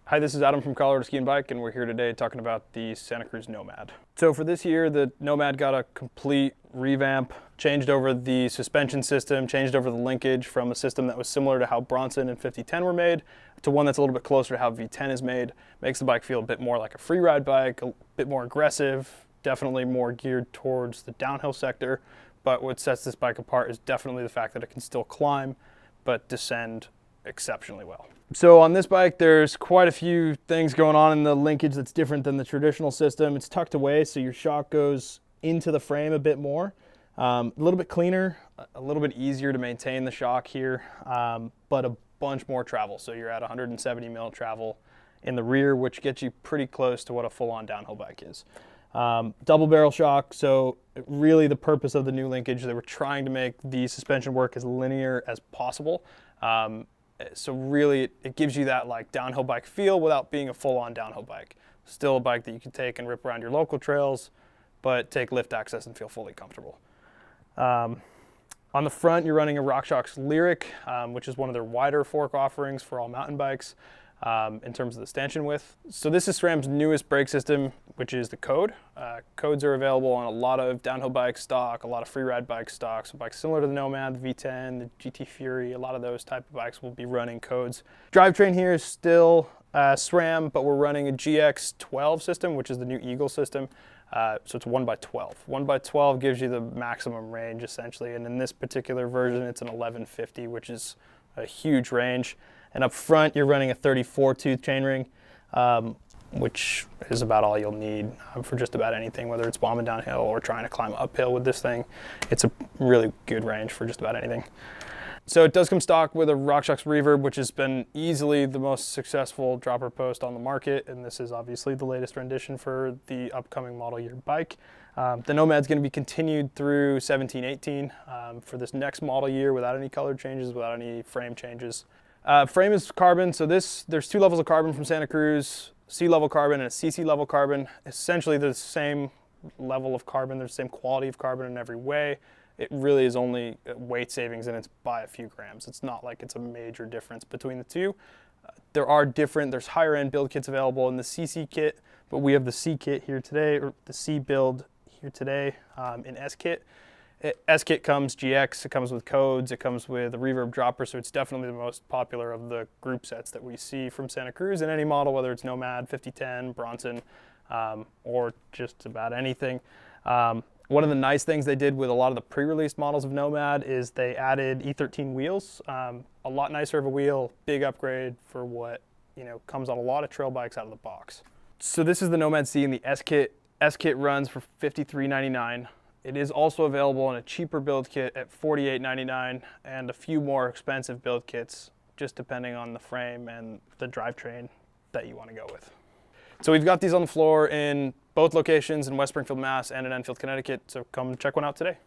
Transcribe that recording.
Hi, this is Adam from Colorado Ski and Bike, and we're here today talking about the Santa Cruz Nomad. So for this year, the Nomad got a complete revamp, changed over the suspension system, changed over the linkage from a system that was similar to how Bronson and 5010 were made to one that's a little bit closer to how V10 is made. Makes the bike feel a bit more like a free ride bike, a bit more aggressive, definitely more geared towards the downhill sector. But what sets this bike apart is definitely the fact that it can still climb, but descend exceptionally well. So on this bike, there's quite a few things going on in the linkage that's different than the traditional system. It's tucked away, so your shock goes into the frame a bit more. A little bit cleaner, a little bit easier to maintain the shock here, but a bunch more travel. So you're at 170 mil travel in the rear, which gets you pretty close to what a full-on downhill bike is. Double barrel shock, so really the purpose of the new linkage, they were trying to make the suspension work as linear as possible. So really it gives you that like downhill bike feel without being a full-on downhill bike. Still a bike that you can take and rip around your local trails, but take lift access and feel fully comfortable. On the front, you're running a RockShox Lyric, which is one of their wider fork offerings for all mountain bikes in terms of the stanchion width. So this is SRAM's newest brake system, which is the Code. Codes are available on a lot of downhill bike stock, a lot of free ride bike stock. So bikes similar to the Nomad, the V10, the GT Fury, a lot of those type of bikes will be running Codes. Drivetrain here is still SRAM, but we're running a GX12 system, which is the new Eagle system. So it's 1x12. 1x12 gives you the maximum range essentially, and in this particular version it's an 1150, which is a huge range. And up front you're running a 34 tooth chainring, which is about all you'll need for just about anything, whether it's bombing downhill or trying to climb uphill with this thing. It's a really good range for just about anything. So it does come stock with a RockShox Reverb, which has been easily the most successful dropper post on the market, and this is obviously the latest rendition for the upcoming model year bike. The Nomad's going to be continued through 17-18 for this next model year without any color changes, without any frame changes. Frame is carbon, so there's two levels of carbon from Santa Cruz, C level carbon and a CC level carbon. Essentially the same level of carbon, there's the same quality of carbon in every way. It really is only weight savings, and it's by a few grams. It's not like it's a major difference between the two. There's higher end build kits available in the CC kit, but we have the C kit here today, or the C build here today in S kit. S kit comes GX, it comes with Codes, it comes with a Reverb dropper, so it's definitely the most popular of the group sets that we see from Santa Cruz in any model, whether it's Nomad, 5010, Bronson, or just about anything. One of the nice things they did with a lot of the pre-released models of Nomad is they added E13 wheels. A lot nicer of a wheel, big upgrade for what comes on a lot of trail bikes out of the box. So this is the Nomad C in the S kit. S kit runs for $53.99. It is also available in a cheaper build kit at $48.99 and a few more expensive build kits, just depending on the frame and the drivetrain that you want to go with. So we've got these on the floor in both locations in West Springfield, Mass and in Enfield, Connecticut, so come check one out today.